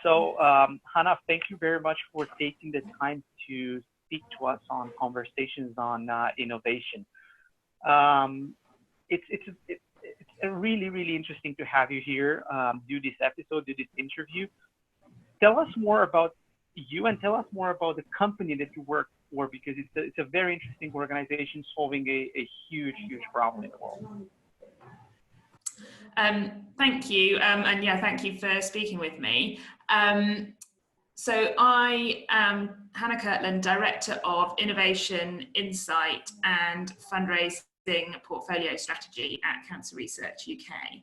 So, Hannah, thank you very much for taking the time to speak to us on conversations on innovation. Um, it's really interesting to have you here, do this episode, do this interview. Tell us more about you and tell us more about the company that you work for, because it's a very interesting organization solving a huge problem in the world. Thank you. And yeah, thank you for speaking with me. So I am Hannah Keartland, Director of Innovation, Insight and Fundraising Portfolio Strategy at Cancer Research UK.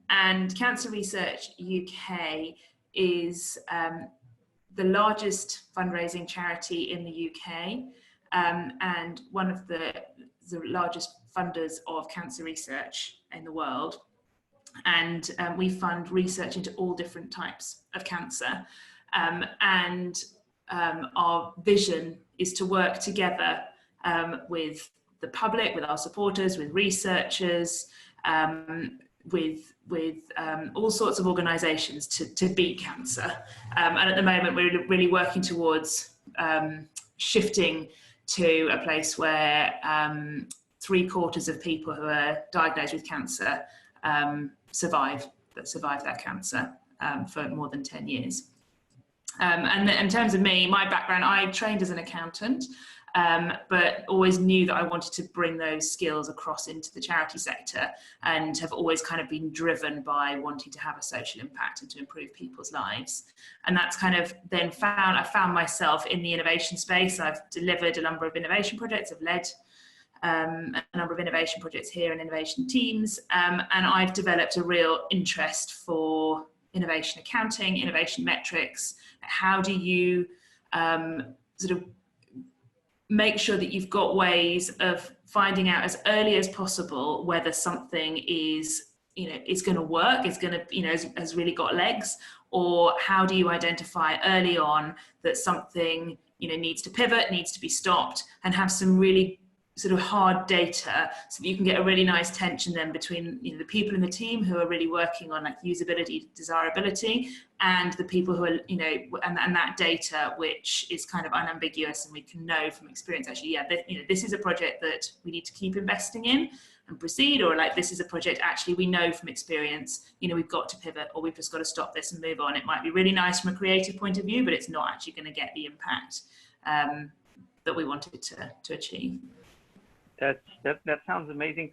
And Cancer Research UK is the largest fundraising charity in the UK, and one of the largest funders of cancer research in the world. And we fund research into all different types of cancer. Our vision is to work together with the public, with our supporters, with researchers, with all sorts of organisations to beat cancer. And at the moment, we're really working towards shifting to a place where 3/4 of people who are diagnosed with cancer survive that cancer for more than 10 years. And in terms of me, my background, I trained as an accountant, but always knew that I wanted to bring those skills across into the charity sector, and have always kind of been driven by wanting to have a social impact and to improve people's lives. And that's kind of then I found myself in the innovation space. I've delivered a number of innovation projects, I've led a number of innovation projects here and innovation teams, and I've developed a real interest for innovation accounting, innovation metrics. How do you sort of make sure that you've got ways of finding out as early as possible whether something is, is going to work, is going to, has really got legs, or how do you identify early on that something, needs to pivot, needs to be stopped, and have some really sort of hard data so that you can get a really nice tension then between the people in the team who are really working on like usability, desirability, and the people who are and that data which is kind of unambiguous, and we can know from experience actually, this is a project that we need to keep investing in and proceed, or like this is a project actually we know from experience we've got to pivot, or we've just got to stop this and move on. It might be really nice from a creative point of view, but it's not actually going to get the impact that we wanted to achieve. That sounds amazing.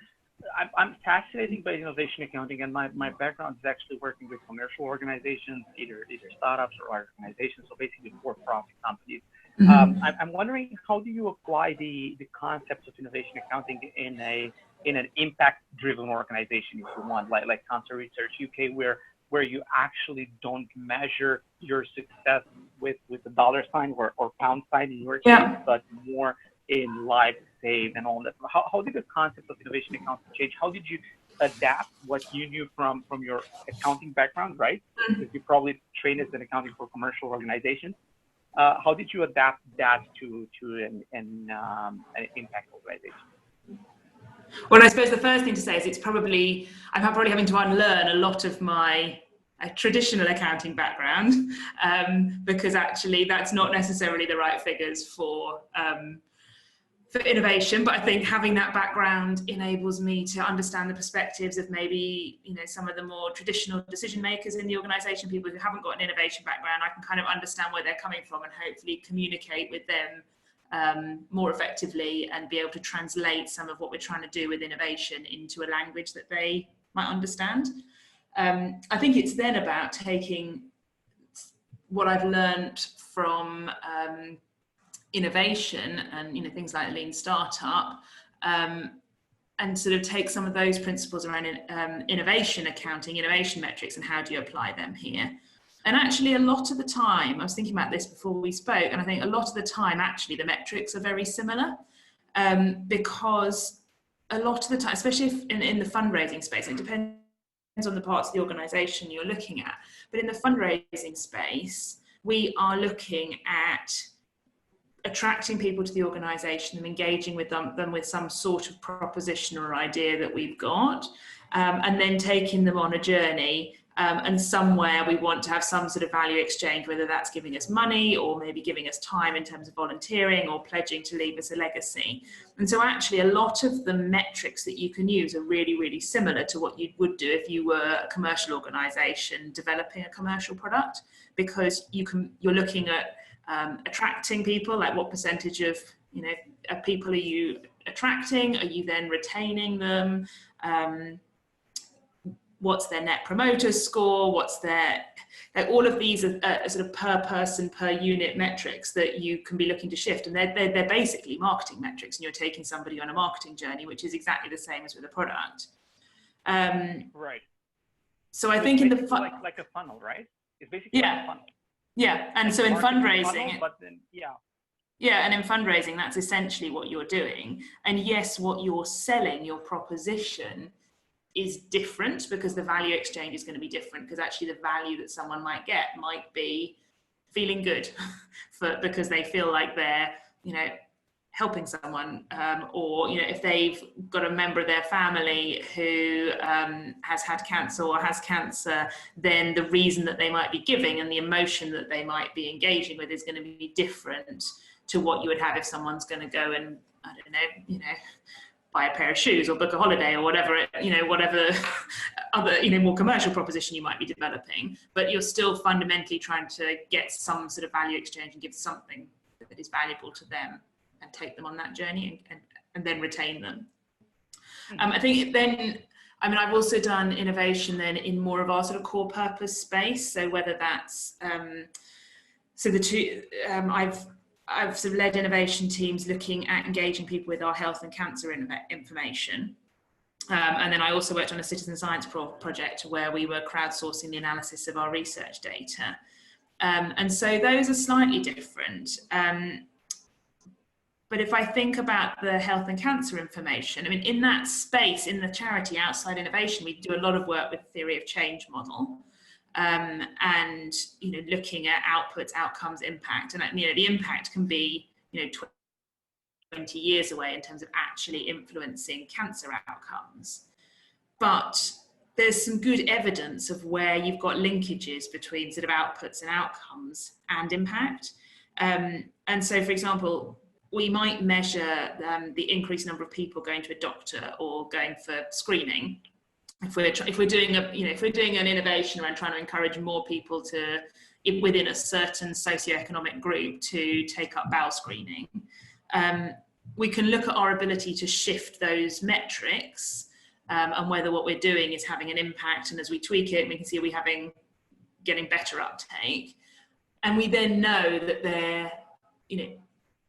I'm fascinated by innovation accounting, and my background is actually working with commercial organizations, either startups or organizations, so basically for-profit companies. Mm-hmm. I'm wondering, how do you apply the concepts of innovation accounting in an impact-driven organization, if you want, like Cancer Research UK, where you actually don't measure your success with the dollar sign or pound sign in your case, but more in lives saved and all that. How did the concept of innovation accounting change? How did you adapt what you knew from your accounting background, right? Because you probably trained as an accounting for commercial organizations. How did you adapt that to an impact organization? Well, I suppose the first thing to say is I'm probably having to unlearn a lot of my traditional accounting background, because actually that's not necessarily the right figures for innovation. But I think having that background enables me to understand the perspectives of maybe some of the more traditional decision makers in the organization, people who haven't got an innovation background. I can kind of understand where they're coming from and hopefully communicate with them more effectively, and be able to translate some of what we're trying to do with innovation into a language that they might understand. I think it's then about taking what I've learned from innovation and things like lean startup, and sort of take some of those principles around innovation accounting, innovation metrics, and how do you apply them here. And actually a lot of the time, I was thinking about this before we spoke, and I think a lot of the time actually the metrics are very similar, because a lot of the time, especially if in the fundraising space, it depends on the parts of the organisation you're looking at, but in the fundraising space we are looking at attracting people to the organisation and engaging with them with some sort of proposition or idea that we've got, and then taking them on a journey And somewhere we want to have some sort of value exchange, whether that's giving us money or maybe giving us time in terms of volunteering or pledging to leave us a legacy. And so actually a lot of the metrics that you can use are really, really similar to what you would do if you were a commercial organisation developing a commercial product, because you're looking at attracting people, like what percentage of people are you attracting? Are you then retaining them? What's their net promoter score? What's their, like, all of these are sort of per person, per unit metrics that you can be looking to shift. And they're basically marketing metrics, and you're taking somebody on a marketing journey, which is exactly the same as with a product. Right. So I think in the like a funnel, right? It's basically like a funnel. Yeah, and so in fundraising, funnel, but then, yeah, and in fundraising, that's essentially what you're doing. And yes, what you're selling, your proposition, is different, because the value exchange is going to be different, because actually the value that someone might get might be feeling good because they feel like they're helping someone, or if they've got a member of their family who has had cancer or has cancer, then the reason that they might be giving and the emotion that they might be engaging with is going to be different to what you would have if someone's going to go and buy a pair of shoes or book a holiday or whatever, whatever other, more commercial proposition you might be developing. But you're still fundamentally trying to get some sort of value exchange and give something that is valuable to them and take them on that journey and then retain them. I think then, I've also done innovation then in more of our sort of core purpose space. So whether that's, I've sort of led innovation teams looking at engaging people with our health and cancer information. And then I also worked on a citizen science project where we were crowdsourcing the analysis of our research data. And so those are slightly different. But if I think about the health and cancer information, in that space, in the charity outside innovation, we do a lot of work with the theory of change model. And looking at outputs, outcomes, impact, and the impact can be 20 years away in terms of actually influencing cancer outcomes, but there's some good evidence of where you've got linkages between sort of outputs and outcomes and impact. And so, for example, we might measure the increased number of people going to a doctor or going for screening. If we're doing an innovation around trying to encourage more people to, within a certain socioeconomic group, to take up bowel screening, we can look at our ability to shift those metrics and whether what we're doing is having an impact. And as we tweak it, we can see getting better uptake. And we then know that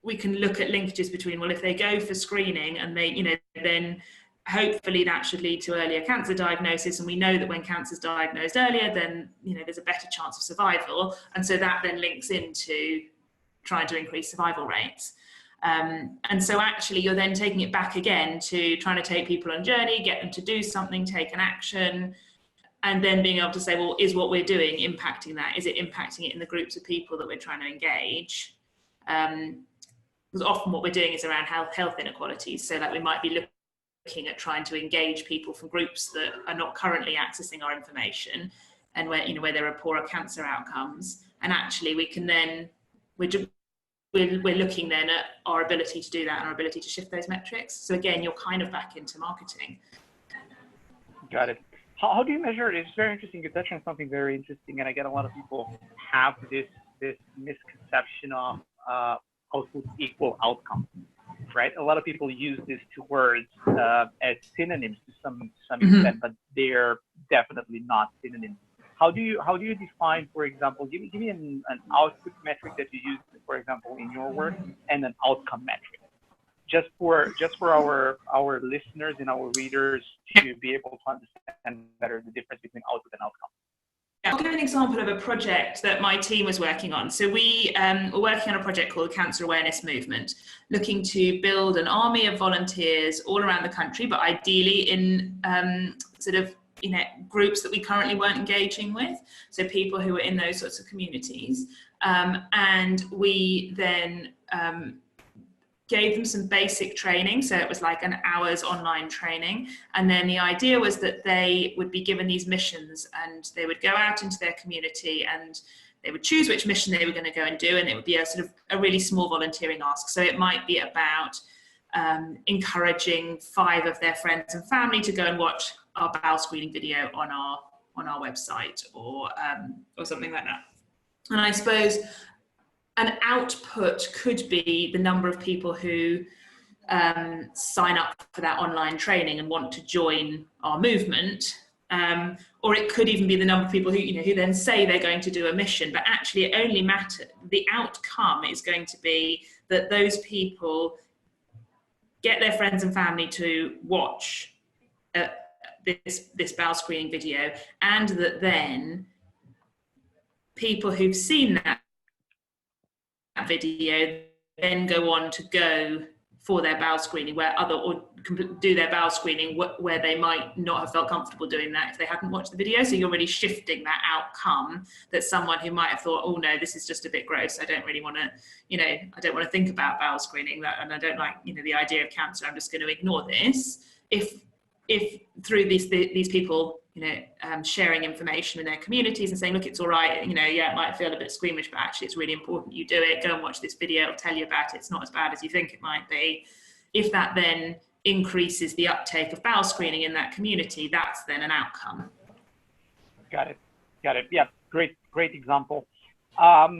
we can look at linkages between, well, if they go for screening and they, then hopefully that should lead to earlier cancer diagnosis, and we know that when cancer is diagnosed earlier, then there's a better chance of survival, and so that then links into trying to increase survival rates. And so actually you're then taking it back again to trying to take people on a journey, get them to do something, take an action, and then being able to say, well, is what we're doing impacting that? Is it impacting it in the groups of people that we're trying to engage? Because often what we're doing is around health inequalities, so that we might be looking at trying to engage people from groups that are not currently accessing our information, and where there are poorer cancer outcomes. And actually we can then, we're looking then at our ability to do that and our ability to shift those metrics. So again, you're kind of back into marketing. Got it. How do you measure it? It's very interesting. You touched on something very interesting, and I get a lot of people have this misconception of output equal outcome. Right, a lot of people use these two words as synonyms to some extent, but they're definitely not synonyms. How do you define, for example, give me an output metric that you use, for example, in your work, and an outcome metric, just for our listeners and our readers to be able to understand better the difference between output and outcome. I'll give an example of a project that my team was working on. So we were working on a project called Cancer Awareness Movement, looking to build an army of volunteers all around the country, but ideally in groups that we currently weren't engaging with, so people who were in those sorts of communities. And we then gave them some basic training. So it was like an hour's online training. And then the idea was that they would be given these missions and they would go out into their community and they would choose which mission they were going to go and do. And it would be a sort of a really small volunteering ask. So it might be about encouraging 5 of their friends and family to go and watch our bowel screening video on our website or something like that. And I suppose an output could be the number of people who sign up for that online training and want to join our movement, or it could even be the number of people who then say they're going to do a mission, but actually it only matters. The outcome is going to be that those people get their friends and family to watch this bowel screening video, and that then people who've seen that video then go on to go for their bowel screening or do their bowel screening where they might not have felt comfortable doing that if they hadn't watched the video. So you're really shifting that outcome, that someone who might have thought, oh no, this is just a bit gross, I don't really want to, I don't want to think about bowel screening, and I don't like, the idea of cancer, I'm just going to ignore this. If through these people, sharing information in their communities and saying, look, it's all right, it might feel a bit squeamish, but actually it's really important you do it, go and watch this video, it'll tell you about it, it's not as bad as you think it might be. If that then increases the uptake of bowel screening in that community, that's then an outcome. Got it. Yeah, great example. I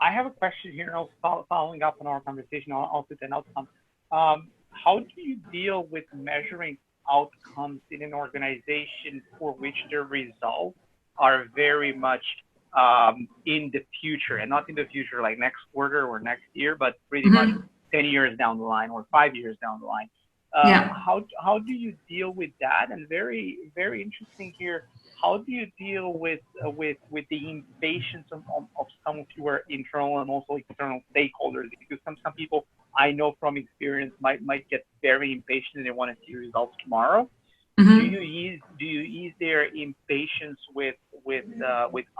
have a question here, following up on our conversation, also an outcome. How do you deal with measuring outcomes in an organization for which the results are very much in the future, and not in the future like next quarter or next year, but pretty much 10 years down the line or 5 years down the line? How do you deal with that? And very, very interesting here, how do you deal with the impatience of some of your internal and also external stakeholders? Because some people I know from experience might get very impatient and they want to see results tomorrow. Do you ease their impatience with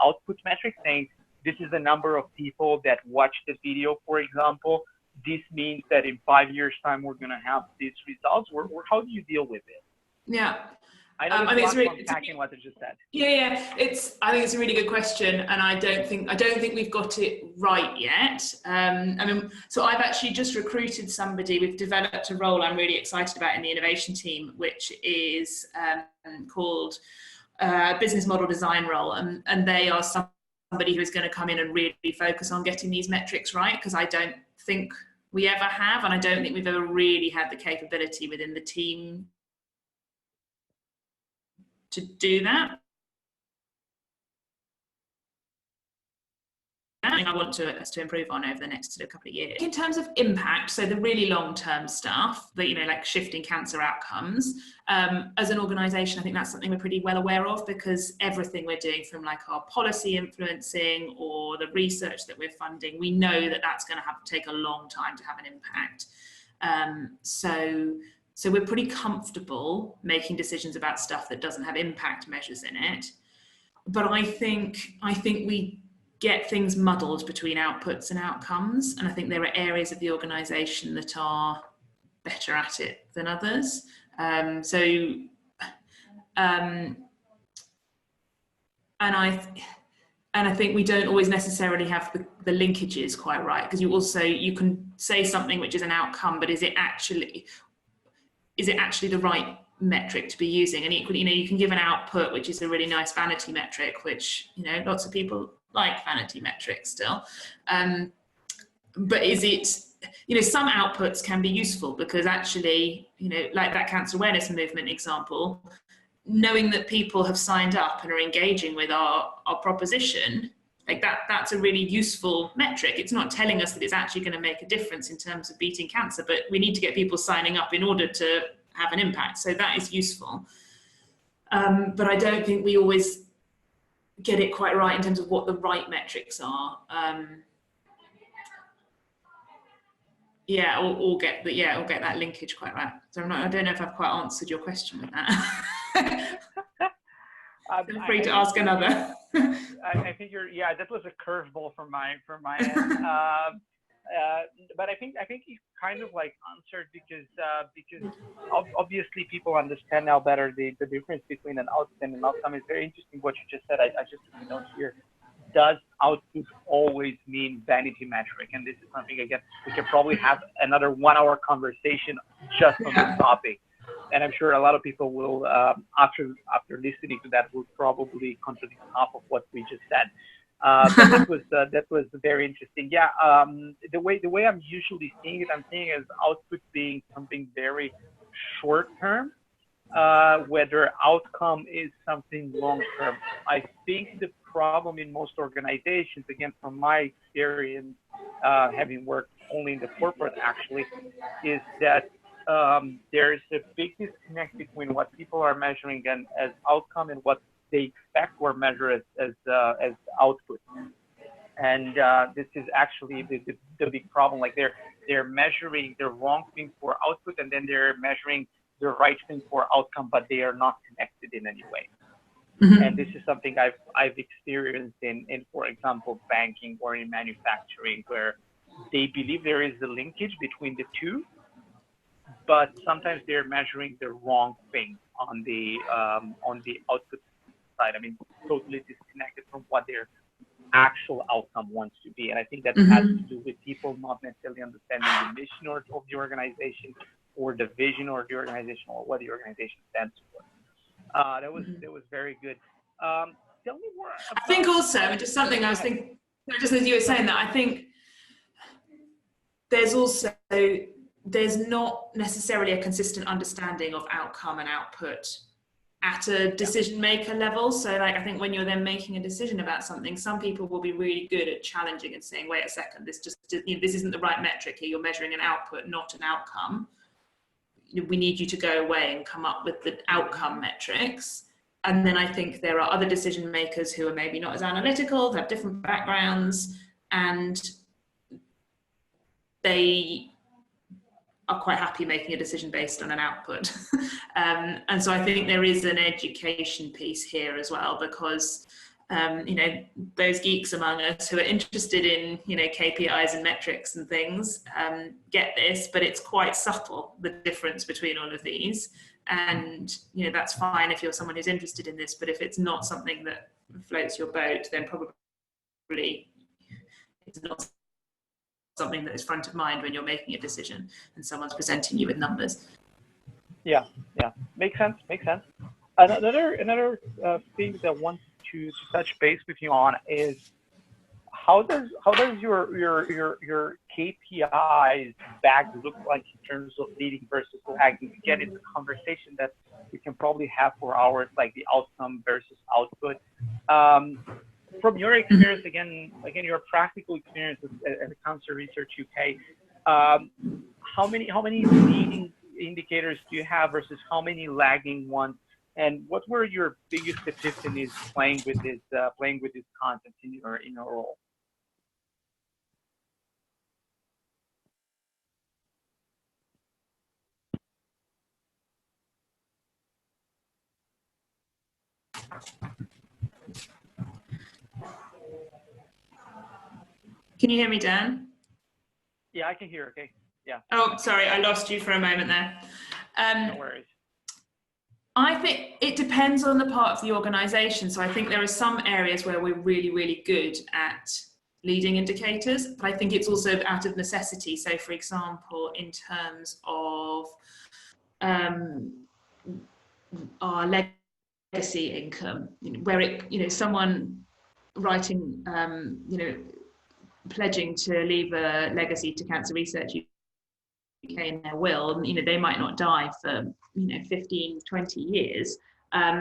output metrics, saying this is the number of people that watch the video, for example, this means that in 5 years time we're going to have these results, or how do you deal with it? Yeah. I know I think it's really unpacking what I just said. Yeah. I think it's a really good question, and I don't think we've got it right yet. So I've actually just recruited somebody. We've developed a role I'm really excited about in the innovation team, which is called business model design role, and they are somebody who is going to come in and really focus on getting these metrics right, because I don't think we ever have, and I don't think we've ever really had the capability within the team to do that. I want to improve on over the next couple of years. In terms of impact, so the really long-term stuff, that like shifting cancer outcomes, as an organisation, I think that's something we're pretty well aware of, because everything we're doing, from like our policy influencing or the research that we're funding, we know that that's going to have to take a long time to have an impact. So we're pretty comfortable making decisions about stuff that doesn't have impact measures in it. But I think we get things muddled between outputs and outcomes. And I think there are areas of the organisation that are better at it than others. And I think we don't always necessarily have the linkages quite right, because you can say something which is an outcome, but is it actually the right metric to be using? And equally, you can give an output which is a really nice vanity metric, which lots of people like vanity metrics still, but is it, some outputs can be useful, because actually, like that cancer awareness movement example, knowing that people have signed up and are engaging with our proposition, like that's a really useful metric. It's not telling us that it's actually going to make a difference in terms of beating cancer, but we need to get people signing up in order to have an impact. So that is useful. But I don't think we always get it quite right in terms of what the right metrics are. Or get that linkage quite right. So I don't know if I've quite answered your question with that. Feel free to ask another. I think that was a curveball from my end. but I think you kind of like answered because obviously people understand now better the difference between an output and an outcome. It's very interesting what you just said. I just took a note here. Does output always mean vanity metric? And this is something, again, we can probably have another 1 hour conversation just on this topic. And I'm sure a lot of people will, after listening to that, will probably contradict half of what we just said. But that was very interesting. Yeah, the way I'm usually seeing it, I'm seeing it as output being something very short term, whether outcome is something long term. I think the problem in most organizations, again, from my experience, having worked only in the corporate actually, is that there's a big disconnect between what people are measuring and as outcome and what they expect or measure as output. And this is actually the big problem. Like they're measuring the wrong thing for output, and then they're measuring the right thing for outcome, but they are not connected in any way. Mm-hmm. And this is something I've experienced in, for example, banking or in manufacturing, where they believe there is a linkage between the two, but sometimes they're measuring the wrong thing on the output side. I mean, totally disconnected from what their actual outcome wants to be. And I think that mm-hmm. has to do with people not necessarily understanding the mission of the organization or the vision of the organization or what the organization stands for. That was very good. Tell me more. I think also, just something I was thinking, just as you were saying that, I think there's not necessarily a consistent understanding of outcome and output at a decision maker level. So like, I think when you're then making a decision about something, some people will be really good at challenging and saying, wait a second, this isn't the right metric here. You're measuring an output, not an outcome. We need you to go away and come up with the outcome metrics. And then I think there are other decision makers who are maybe not as analytical, have different backgrounds, and they are quite happy making a decision based on an output. And so I think there is an education piece here as well, because those geeks among us who are interested in KPIs and metrics and things get this, but it's quite subtle, the difference between all of these. And that's fine if you're someone who's interested in this, but if it's not something that floats your boat, then probably it's not something that is front of mind when you're making a decision and someone's presenting you with numbers. Yeah, makes sense. Another thing that I want to touch base with you on is how does your KPIs bag look like in terms of leading versus lagging? Again, it's a conversation that we can probably have for hours, like the outcome versus output. From your experience, again, your practical experience at the Cancer Research UK, how many leading indicators do you have versus how many lagging ones? And what were your biggest epiphanies playing with this content in your role? Can you hear me, Dan? Yeah, I can hear. Okay. Yeah. Oh, sorry, I lost you for a moment there. No worries. I think it depends on the part of the organisation. So I think there are some areas where we're really, really good at leading indicators, but I think it's also out of necessity. So, for example, in terms of our legacy income, where someone writing, pledging to leave a legacy to Cancer Research UK in their will, they might not die for 15, 20 years.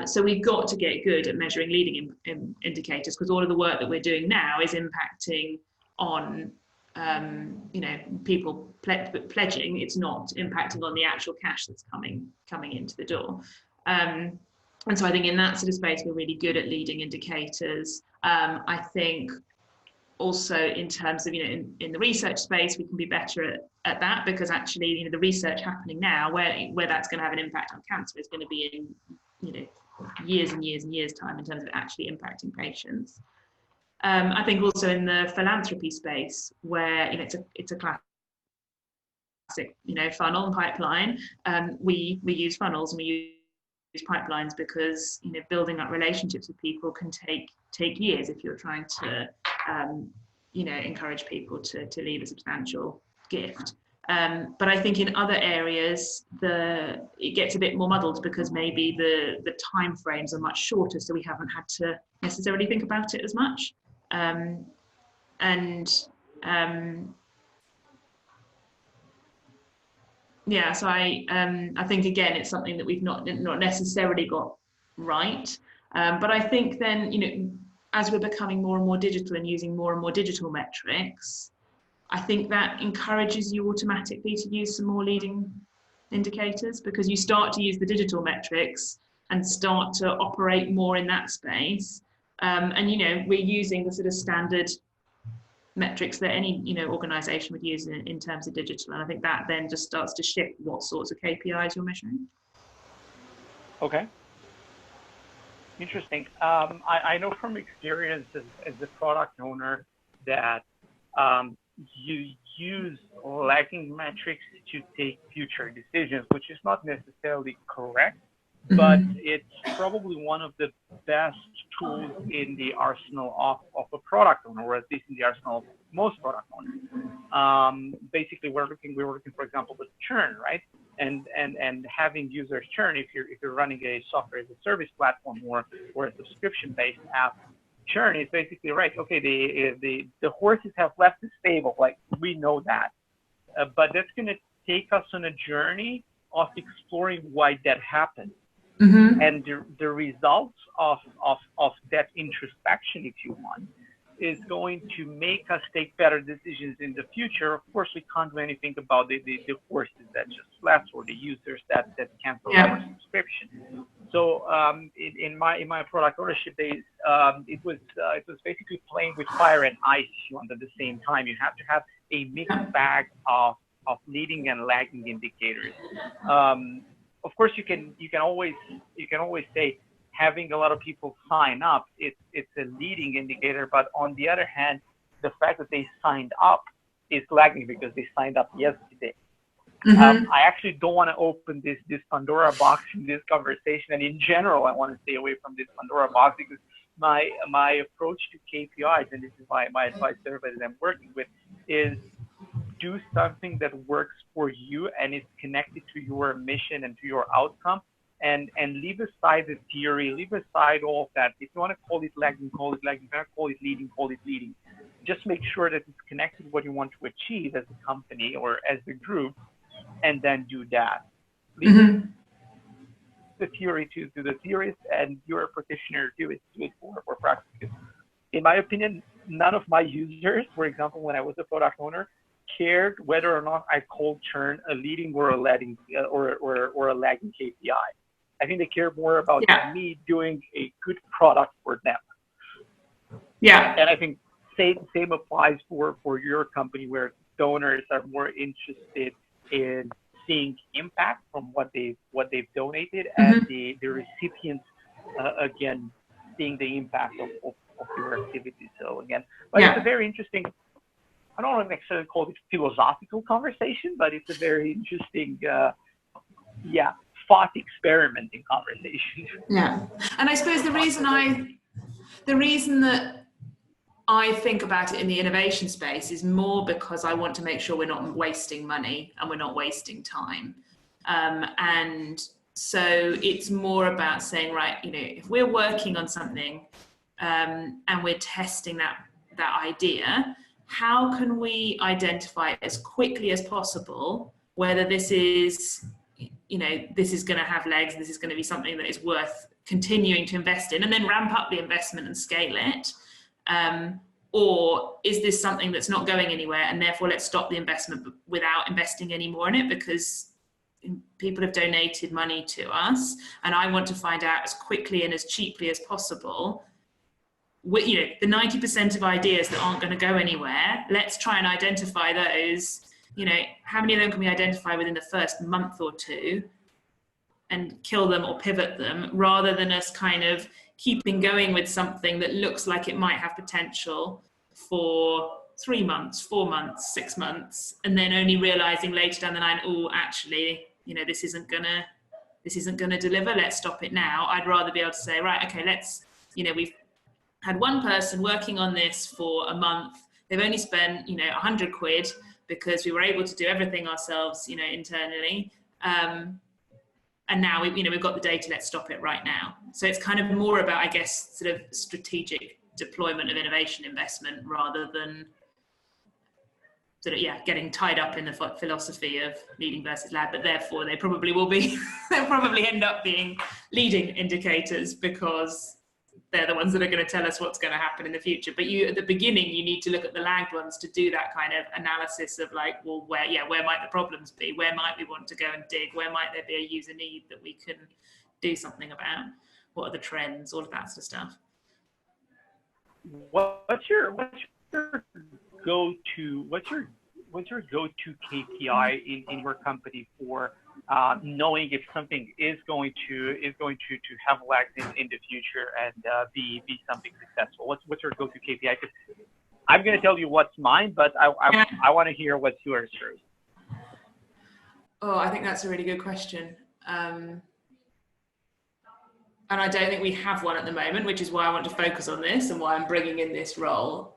So we've got to get good at measuring leading indicators, because all of the work that we're doing now is impacting on people pledging. It's not impacting on the actual cash that's coming into the door. And so I think in that sort of space we're really good at leading indicators. I think also in terms of in the research space we can be better at that, because actually the research happening now where that's going to have an impact on cancer is going to be in years and years and years time in terms of actually impacting patients. I think also in the philanthropy space, where it's a classic funnel and pipeline. We use funnels and we use pipelines because building up relationships with people can take years if you're trying to encourage people to leave a substantial gift. But I think in other areas it gets a bit more muddled because maybe the time frames are much shorter, so we haven't had to necessarily think about it as much. Yeah, so I think again it's something that we've not necessarily got right, but I think then as we're becoming more and more digital and using more and more digital metrics, I think that encourages you automatically to use some more leading indicators, because you start to use the digital metrics and start to operate more in that space, and we're using the sort of standard metrics that any organization would use in terms of digital, and I think that then just starts to shift what sorts of KPIs you're measuring. Okay, interesting. I know from experience as a product owner that you use lagging metrics to take future decisions, which is not necessarily correct, but it's probably one of the best tools in the arsenal of a product owner, or at least in the arsenal of most product owners. Basically, we're looking, for example, with churn, right? And having users churn, if you're running a software as a service platform or a subscription-based app, churn is basically right. Okay, the horses have left the stable, like we know that, but that's going to take us on a journey of exploring why that happened. And the results of that introspection, if you want, is going to make us take better decisions in the future. Of course, we can't do anything about the horses that just left or the users that cancel our subscription. So in my product ownership days, it was basically playing with fire and ice at the same time. You have to have a mixed bag of leading and lagging indicators. Of course, you can always say having a lot of people sign up, it's a leading indicator. But on the other hand, the fact that they signed up is lagging because they signed up yesterday. I actually don't want to open this Pandora box in this conversation, and in general, I want to stay away from this Pandora box because my approach to KPIs, and this is my advice to everybody that I'm working with, is do something that works for you and is connected to your mission and to your outcome, and leave aside the theory, leave aside all of that. If you want to call it lagging, call it lagging. If you want to call it leading, call it leading. Just make sure that it's connected to what you want to achieve as a company or as a group, and then do that. Leave the theory to the theorists, and you're a practitioner, do it for practice. In my opinion, none of my users, for example, when I was a product owner, cared whether or not I called churn a leading or a lagging or a lagging KPI. I think they care more about me doing a good product for them. Yeah. And I think same applies for your company, where donors are more interested in seeing impact from what they've donated, and the recipients again seeing the impact of your activity. So again, but it's a very interesting, I don't want to necessarily call it philosophical conversation, but it's a very interesting thought experimenting conversation. Yeah. And I suppose the reason that I think about it in the innovation space is more because I want to make sure we're not wasting money and we're not wasting time. And so it's more about saying, right, if we're working on something and we're testing that idea, how can we identify as quickly as possible whether this is going to have legs, this is going to be something that is worth continuing to invest in, and then ramp up the investment and scale it? Or is this something that's not going anywhere, and therefore let's stop the investment without investing any more in it, because people have donated money to us, and I want to find out as quickly and as cheaply as possible, the 90% of ideas that aren't going to go anywhere, let's try and identify those. How many of them can we identify within the first month or two and kill them or pivot them, rather than us kind of keeping going with something that looks like it might have potential for 3 months, 4 months, 6 months, and then only realizing later down the line, oh, actually, this isn't gonna deliver. Let's stop it now. I'd rather be able to say, right, okay, we've had one person working on this for a month. They've only spent, 100 quid because we were able to do everything ourselves, internally. And now we've got the data. Let's stop it right now. So it's kind of more about, I guess, sort of strategic deployment of innovation investment rather than sort of getting tied up in the philosophy of leading versus lag. But therefore, they probably will be. They'll probably end up being leading indicators because they're the ones that are going to tell us what's going to happen in the future. But at the beginning, you need to look at the lagged ones to do that kind of analysis of like, well, where might the problems be? Where might we want to go and dig? Where might there be a user need that we can do something about? What are the trends? All of that sort of stuff. What's your go-to KPI in your company for knowing if something is going to have lags in the future and be something successful? What's your go-to KPI? Because I'm going to tell you what's mine, but I want to hear what's yours first. Oh, I think that's a really good question. And I don't think we have one at the moment, which is why I want to focus on this and why I'm bringing in this role.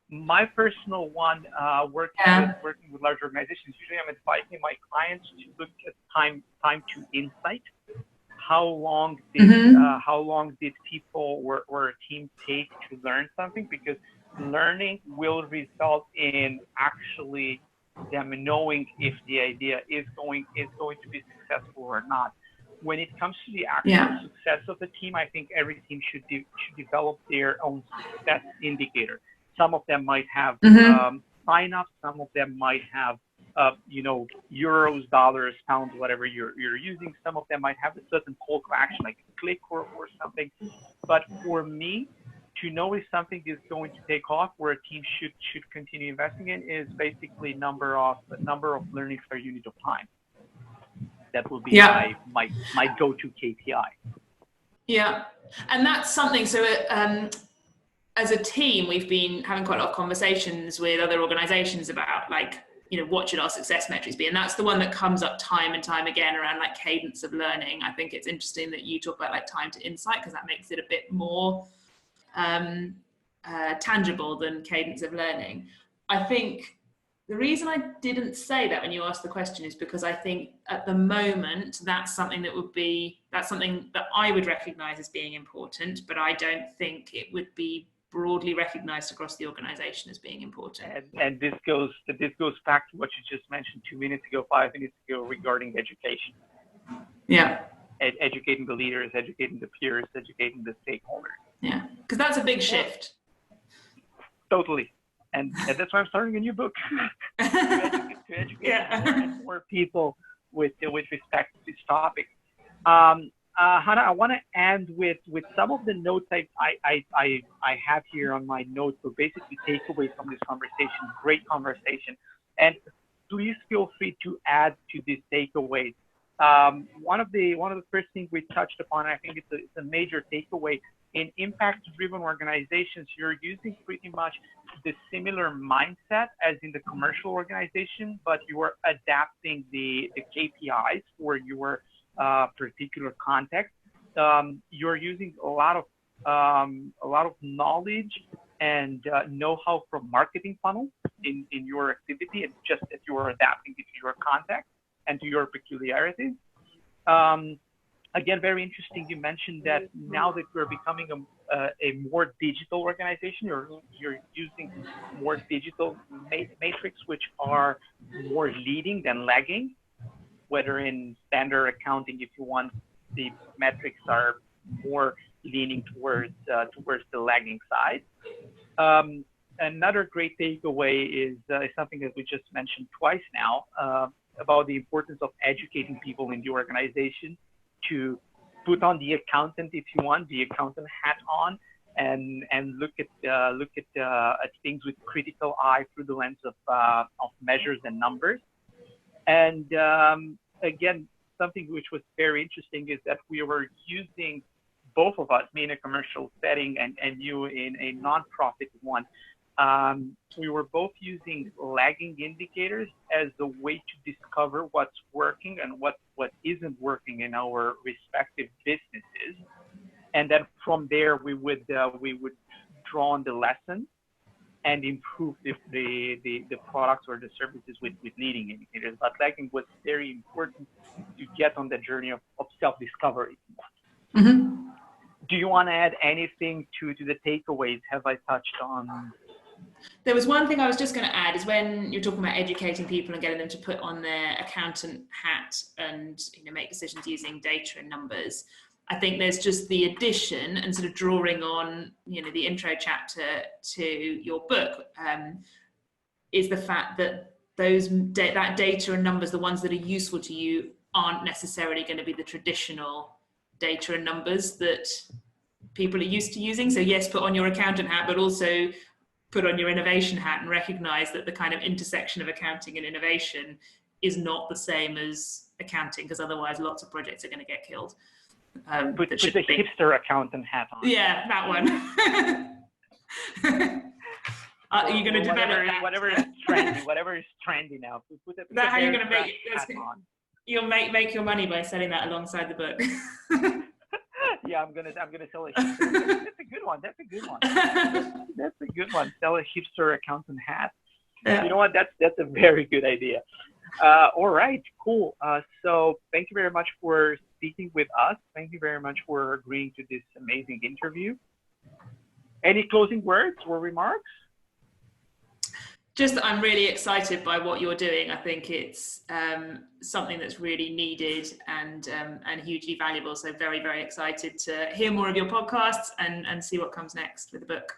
My personal one, working with large organizations, usually I'm advising my clients to look at time to insight. How long did people or a team take to learn something? Because learning will result in actually them knowing if the idea is going to be successful or not. When it comes to the actual success of the team, I think every team should develop their own success indicator. Some of them might have sign-ups. Some of them might have, euros, dollars, pounds, whatever you're using. Some of them might have a certain call to action, like a click or something. But for me, to know if something is going to take off, where a team should continue investing in, is basically number of learnings per unit of time. That will be my go-to KPI. Yeah, and that's something. So as a team, we've been having quite a lot of conversations with other organizations about what should our success metrics be? And that's the one that comes up time and time again around like cadence of learning. I think it's interesting that you talk about like time to insight, because that makes it a bit more tangible than cadence of learning. I think the reason I didn't say that when you asked the question is because I think at the moment that's something that I would recognize as being important, but I don't think it would be broadly recognized across the organization as being important. And this goes back to what you just mentioned 2 minutes ago, 5 minutes ago, regarding education. Yeah. Educating the leaders, educating the peers, educating the stakeholders. Yeah, because that's a big shift. Totally. And that's why I'm starting a new book to educate more people with respect to this topic. Hannah, I want to end with some of the notes I have here on my notes. So basically, takeaways from this conversation. Great conversation, and please feel free to add to these takeaways. One of the first things we touched upon, I think it's a major takeaway. In impact-driven organizations, you're using pretty much the similar mindset as in the commercial organization, but you are adapting the KPIs for your particular context. You're using a lot of knowledge and know-how from marketing funnels in your activity. It's just that you are adapting it to your context and to your peculiarities. Again, very interesting. You mentioned that now that we're becoming a more digital organization, you're using more digital metrics, which are more leading than lagging. Whether in standard accounting, if you want, the metrics are more leaning towards the lagging side. Another great takeaway is something that we just mentioned twice now about the importance of educating people in the organization to put on the accountant, if you want, the accountant hat on, and look at things with critical eye through the lens of measures and numbers. And again, something which was very interesting is that we were using both of us, me in a commercial setting and you in a nonprofit one, we were both using lagging indicators as the way to discover what's working and what isn't working in our respective businesses. And then from there, we would draw on the lessons and improve the products or the services with leading indicators. But lagging was very important to get on the journey of self-discovery. Mm-hmm. Do you want to add anything to the takeaways? Have I touched on? There was one thing I was just going to add is when you're talking about educating people and getting them to put on their accountant hat and make decisions using data and numbers. I think there's just the addition and sort of drawing on the intro chapter to your book is the fact that that data and numbers, the ones that are useful to you, aren't necessarily going to be the traditional data and numbers that people are used to using. So yes, put on your accountant hat, but also put on your innovation hat and recognize that the kind of intersection of accounting and innovation is not the same as accounting, because otherwise lots of projects are going to get killed. Put the hipster accountant hat on. Yeah, that one. Are you going to develop that? Whatever is trendy now. Put that how you're going to make hat on. You'll make your money by selling that alongside the book. Yeah, I'm gonna sell a hipster. That's a good one. That's a good one. Sell a hipster accountant hat. Yeah. You know what? That's a very good idea. All right, cool. So thank you very much for speaking with us. Thank you very much for agreeing to this amazing interview. Any closing words or remarks? Just that I'm really excited by what you're doing. I think it's something that's really needed and hugely valuable. So very, very excited to hear more of your podcasts and see what comes next with the book.